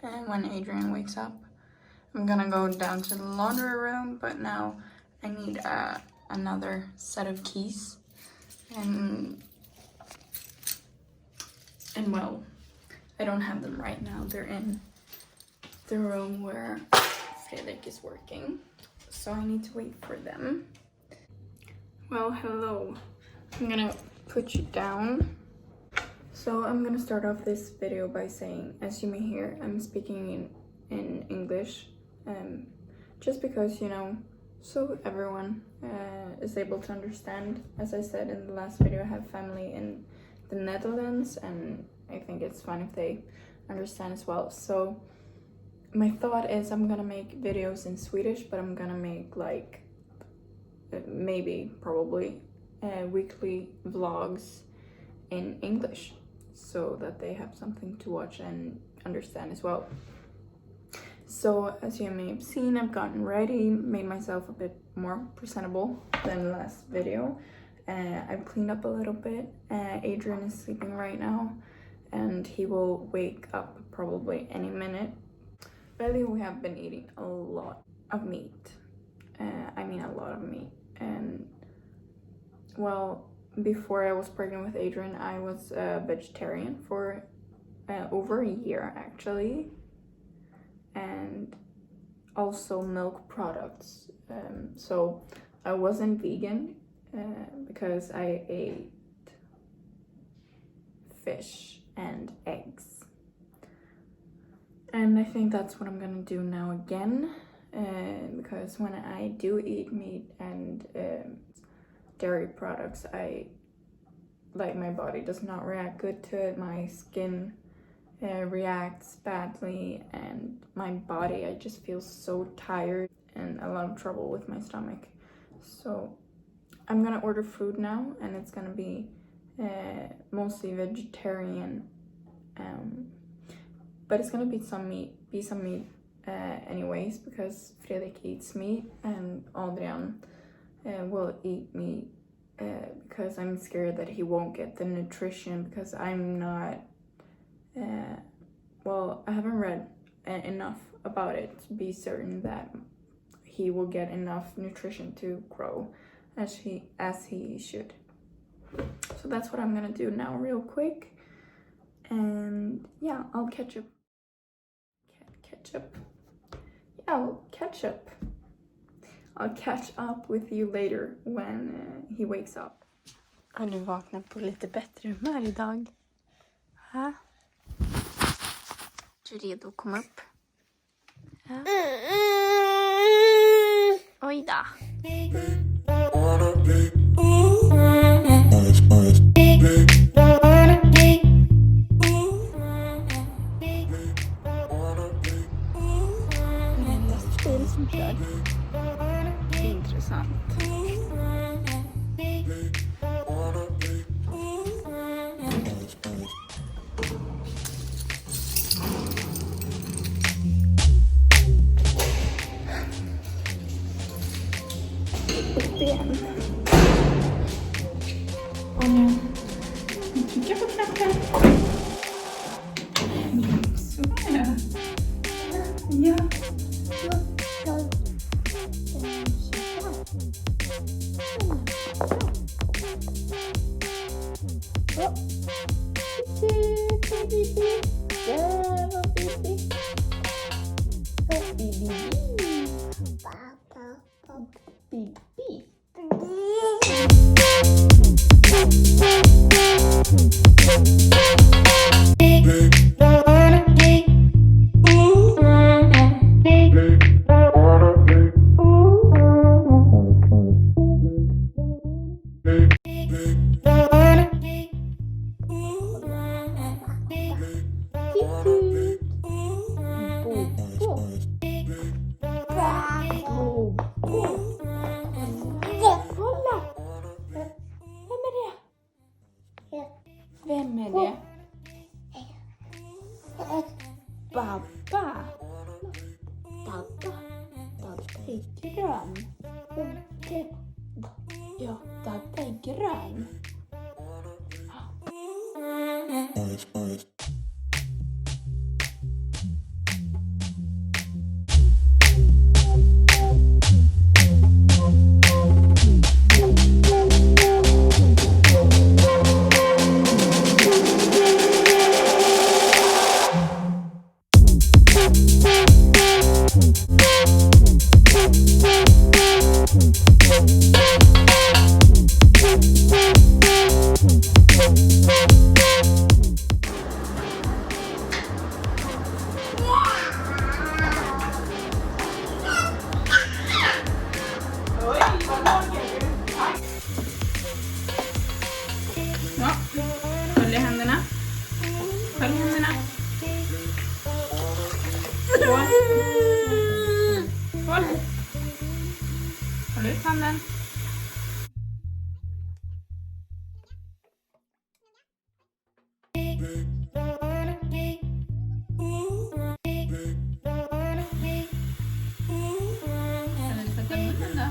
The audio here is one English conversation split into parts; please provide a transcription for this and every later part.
And when Adrian wakes up, I'm gonna go down to the laundry room, but now I need another set of keys. And well, I don't have them right now. They're in the room where Fredrik is working, so I need to wait for them. Well, hello. I'm gonna put you down. So I'm gonna start off this video by saying, as you may hear, I'm speaking in English, just because, you know, so everyone is able to understand. As I said in the last video, I have family in the Netherlands, and I think it's fun if they understand as well. So my thought is I'm gonna make videos in Swedish, but I'm gonna make like probably weekly vlogs in English, so that they have something to watch and understand as well. So as you may have seen, I've gotten ready, made myself a bit more presentable than last video. I've cleaned up a little bit. Adrian is sleeping right now, and he will wake up probably any minute. Lately we have been eating a lot of meat. I mean a lot of meat. And well, before I was pregnant with Adrian, I was a vegetarian for over a year actually, and also milk products. So I wasn't vegan because I ate fish and eggs, and I think that's what I'm gonna do now again, because when I do eat meat and dairy products, my body does not react good to it. My skin reacts badly, and my body, I just feel so tired and a lot of trouble with my stomach. So I'm gonna order food now, and it's gonna be mostly vegetarian, but it's gonna be some meat anyways, because Fredrik eats meat and Adrian will eat meat, because I'm scared that he won't get the nutrition, because I'm not, well, I haven't read enough about it to be certain that he will get enough nutrition to grow as he should. So that's what I'm gonna do now real quick, and yeah, I'll catch up. I'll catch up. I'll catch up with you later when he wakes up. Har du vaknat på lite bättre humör idag? Ha? Är du redo att komma upp? Ja. Oj då. Det är en lastbil som kör. Intressant. Upp igen. Och nu trycker jag på knappen. Så här. Ja. Vem är det? Babba. Babba. Babba är grön. Ja, Babba är grön. Ja, håll i händerna. Håll i händerna. Så. Håll. Håll ut handen. Kan du tvätta munnen då?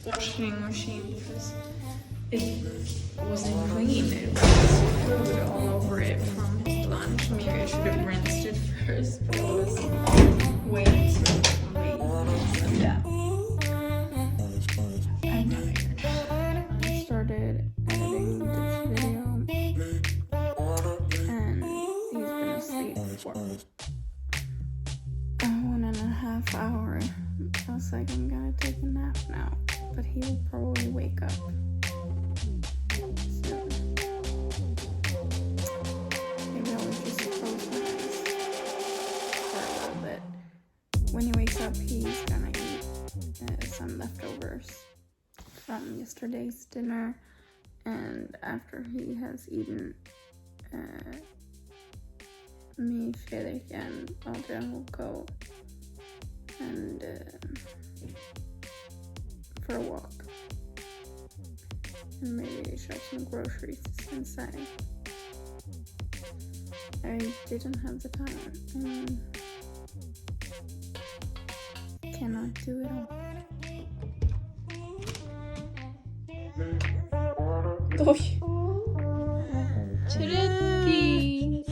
washing machine because it wasn't clean. It was food all over it from his lunch. Maybe I should have rinsed it first, but it was way too lazy. Yeah. I'm tired. I started editing this video and he's been asleep for 1.5 hours. I was like, I'm gonna take a nap now, but he will probably wake up soon. Maybe I'll just close my eyes for a little bit. When he wakes up, he's gonna eat some leftovers from yesterday's dinner, and after he has eaten, me, Fredrik, and Adrian will go and for a walk and maybe shop some groceries inside. I didn't have the time and cannot do it all. Oj! Treddy!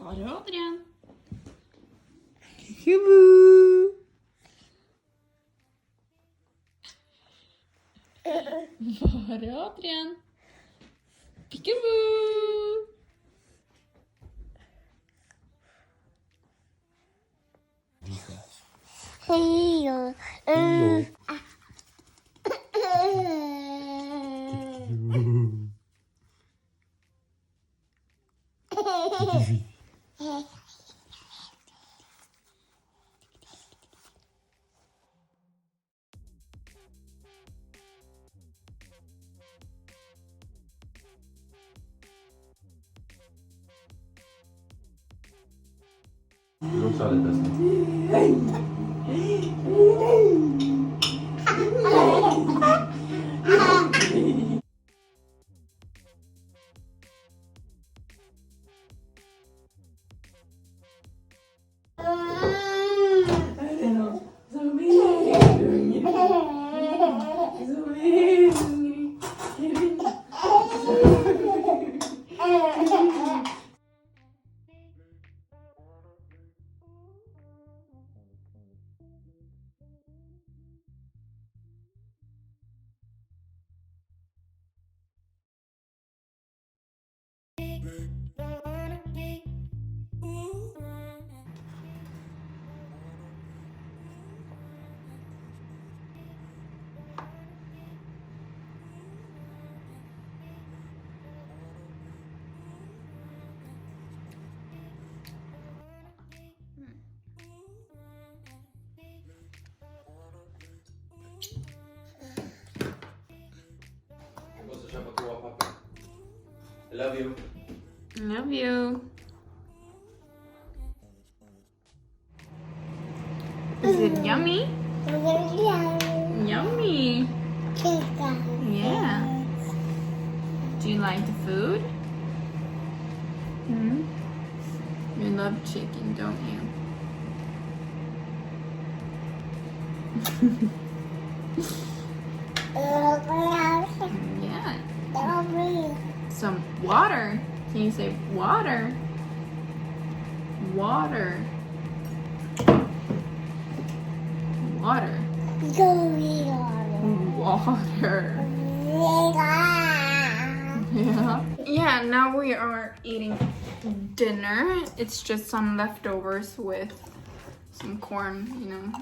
Ta det Adrian. Juhu! Var är Adrian? Peekaboo! Heyo. Non so le teste. Jag måste köpa toapapper. I love you. Love you. Is it yummy? Yummy. Yeah. Do you like the food? Hmm? You love chicken, don't you? Yeah. Some water. Can you say water? Water. Water. Water. Yeah. Yeah, now we are eating dinner. It's just some leftovers with some corn, you know.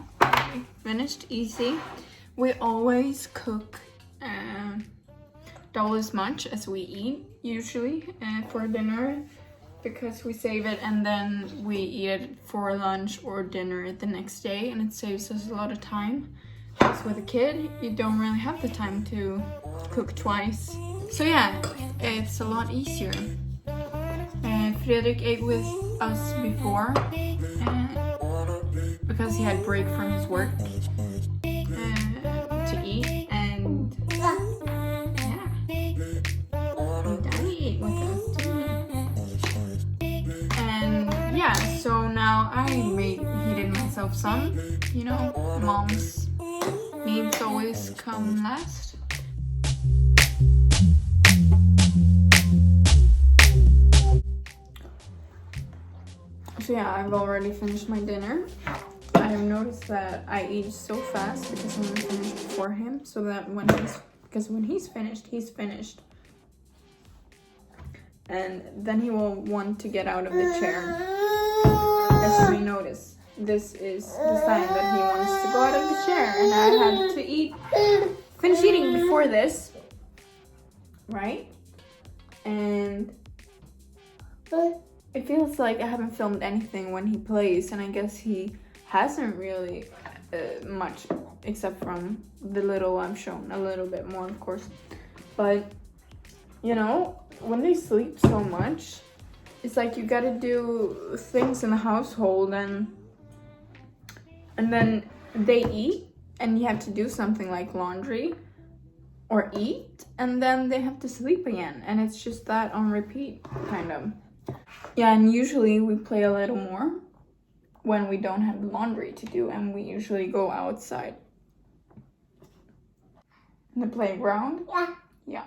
Finished easy. We always cook double as much as we eat usually for dinner, because we save it and then we eat it for lunch or dinner the next day, and it saves us a lot of time. Because with a kid, you don't really have the time to cook twice. So yeah, it's a lot easier. Fredrik ate with us before because he had break from his work to eat, and yeah, and Daddy ate with us too. And yeah, so now I heated myself some. You know, mom's needs always come last. So yeah, I've already finished my dinner. I have noticed that I eat so fast because I'm gonna finish before him, so that when he's finished, he's finished. And then he will want to get out of the chair. As you may notice, this is the sign that he wants to go out of the chair, and I had to finish eating before this, right? And it feels like I haven't filmed anything when he plays, and I guess he hasn't really much, except from the little I've shown, a little bit more of course. But you know, when they sleep so much, it's like you gotta do things in the household, and then they eat and you have to do something like laundry or eat, and then they have to sleep again, and it's just that on repeat, kind of. Yeah, and usually we play a little more when we don't have laundry to do, and we usually go outside. In the playground? Yeah.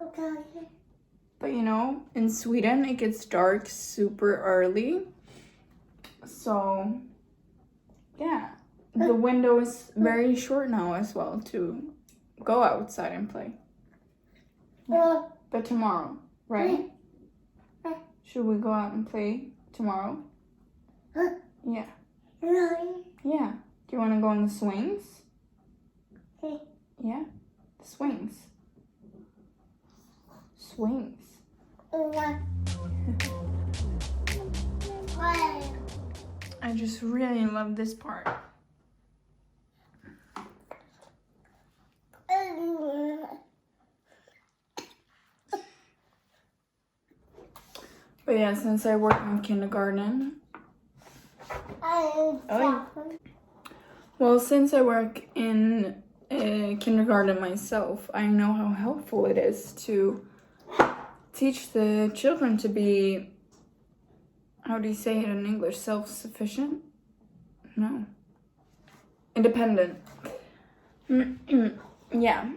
Okay. But you know, in Sweden it gets dark super early. So yeah, the window is very short now as well to go outside and play. Yeah. But tomorrow, right? Should we go out and play tomorrow? Yeah. Yeah. Do you want to go on the swings? Yeah. The swings. Swings. I just really love this part. But yeah, since I work in kindergarten. Well, since I work in kindergarten myself, I know how helpful it is to teach the children to be, how do you say it in English, self-sufficient? No. Independent. Yeah.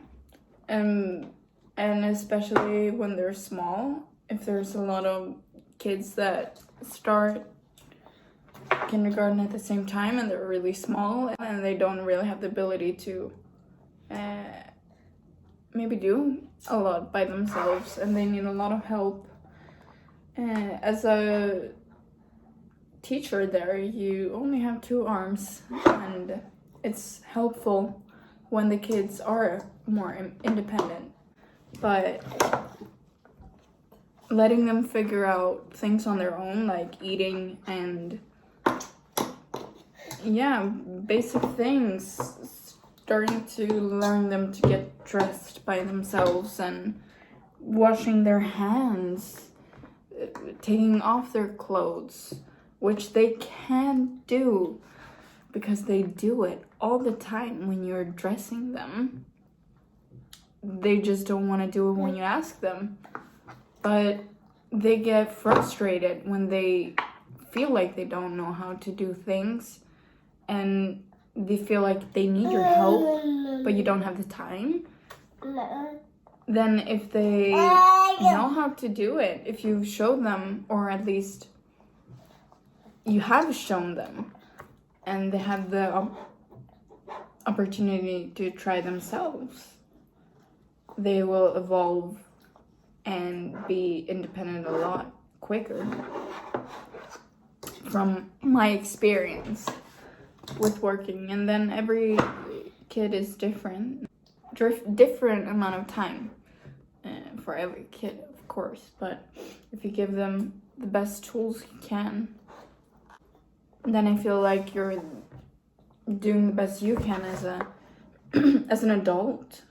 And especially when they're small, if there's a lot of kids that start kindergarten at the same time and they're really small and they don't really have the ability to maybe do a lot by themselves, and they need a lot of help. As a teacher there, you only have 2 arms, and it's helpful when the kids are more independent. But letting them figure out things on their own, like eating and yeah, basic things, starting to learn them to get dressed by themselves and washing their hands, taking off their clothes, which they can do because they do it all the time when you're dressing them. They just don't want to do it when you ask them. But they get frustrated when they feel like they don't know how to do things, and they feel like they need your help, but you don't have the time. Then if they know how to do it, if you've showed them, or at least you have shown them, and they have the opportunity to try themselves, they will evolve and be independent a lot quicker. From my experience with working, and then every kid is different amount of time for every kid, of course, but if you give them the best tools you can, then I feel like you're doing the best you can as a as an adult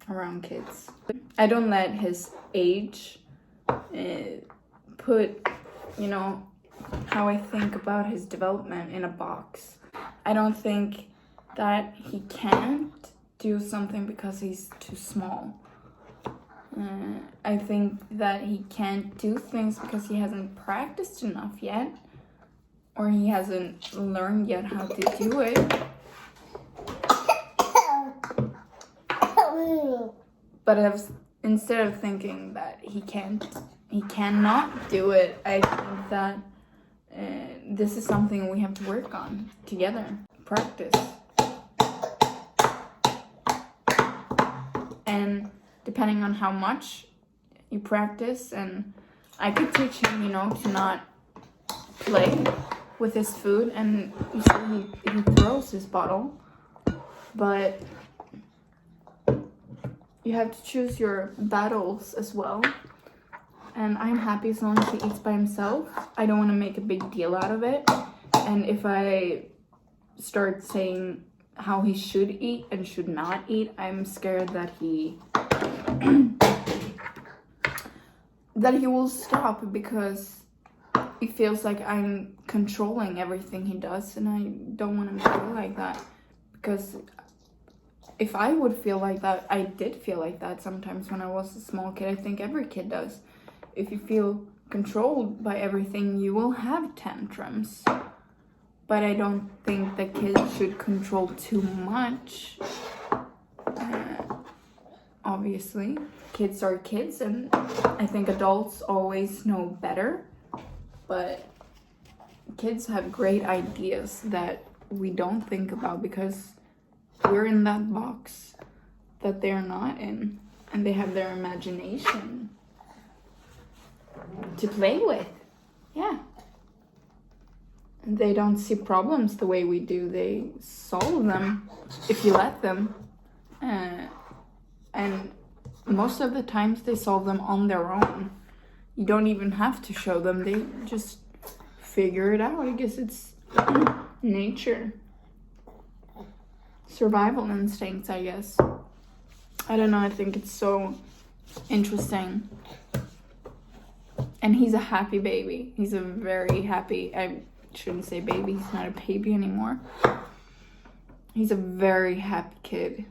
around kids. I don't let his age put you know, how I think about his development in a box. I don't think that he can't do something because he's too small. I think that he can't do things because he hasn't practiced enough yet, or he hasn't learned yet how to do it. But instead of thinking that he cannot do it, I think that this is something we have to work on together. Practice. And depending on how much you practice, and I could teach him, you know, to not play with his food, and you see he throws his bottle, but you have to choose your battles as well. And I'm happy as long as he eats by himself. I don't want to make a big deal out of it. And if I start saying how he should eat and should not eat, I'm scared that he will stop, because he feels like I'm controlling everything he does, and I don't want him to feel like that. Because if I would feel like that, I did feel like that sometimes when I was a small kid. I think every kid does. If you feel controlled by everything, you will have tantrums. But I don't think that kids should control too much. Obviously, kids are kids, and I think adults always know better. But kids have great ideas that we don't think about because we're in that box that they're not in, and they have their imagination to play with. Yeah. And they don't see problems the way we do. They solve them if you let them. And most of the times they solve them on their own. You don't even have to show them. They just figure it out. I guess it's nature. Survival instincts, I guess. I don't know. I think it's so interesting. And he's a happy baby. He's a very happy... I shouldn't say baby. He's not a baby anymore. He's a very happy kid.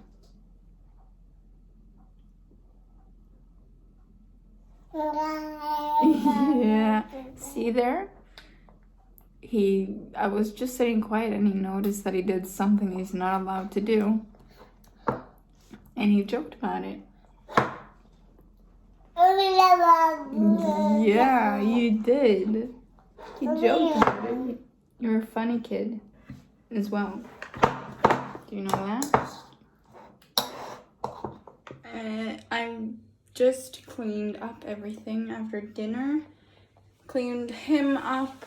Yeah. See there? I was just sitting quiet, and he noticed that he did something he's not allowed to do. And he joked about it. Yeah, you did. He joked about it. You're a funny kid as well. Do you know that? I just cleaned up everything after dinner. Cleaned him up,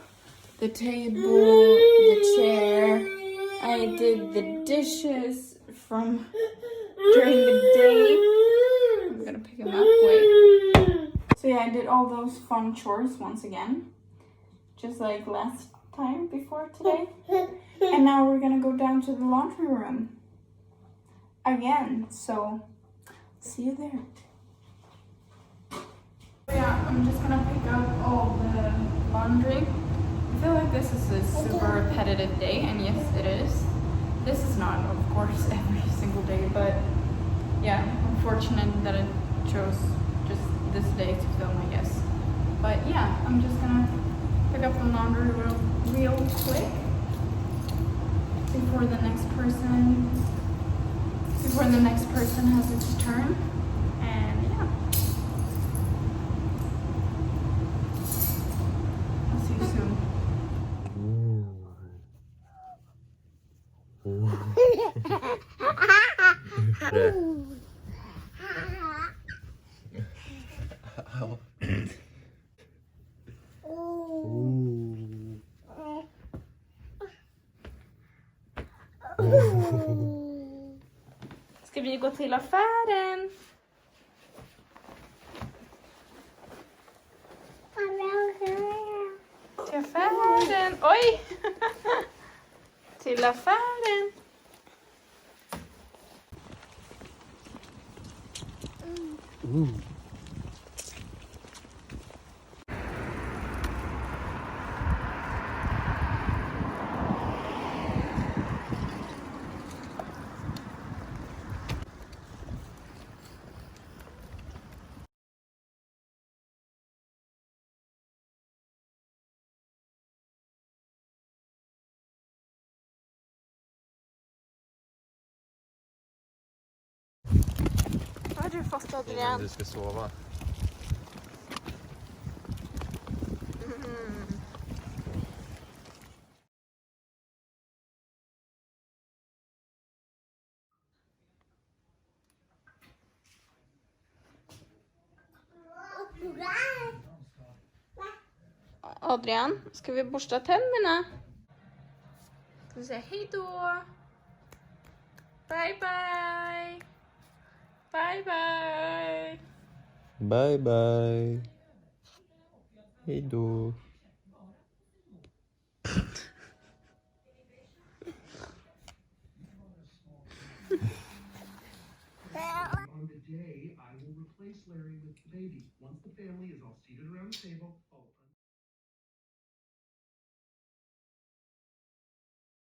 the table, the chair. I did the dishes from during the day. I'm gonna pick him up, wait. So yeah, I did all those fun chores once again. Just like last time before today. And now we're gonna go down to the laundry room again. So, see you there. Yeah, I'm just gonna pick up all the laundry. I feel like this is a super repetitive day, and yes, it is. This is not, of course, every single day, but yeah, I'm fortunate that it chose just this day to film, I guess. But yeah, I'm just gonna pick up the laundry real quick before the next person has its turn. And yeah, I'll see you soon. Ska vi gå till affären? Till affären. Oj! Till affären. du fått, Innan Adrian? du ska sova. Adrian, ska vi borsta tänderna? Ska vi säga hej då? Bye bye! Bye bye! Bye bye. Hej då. On the day, I will replace Larry with the baby. Once the family is all seated around the table,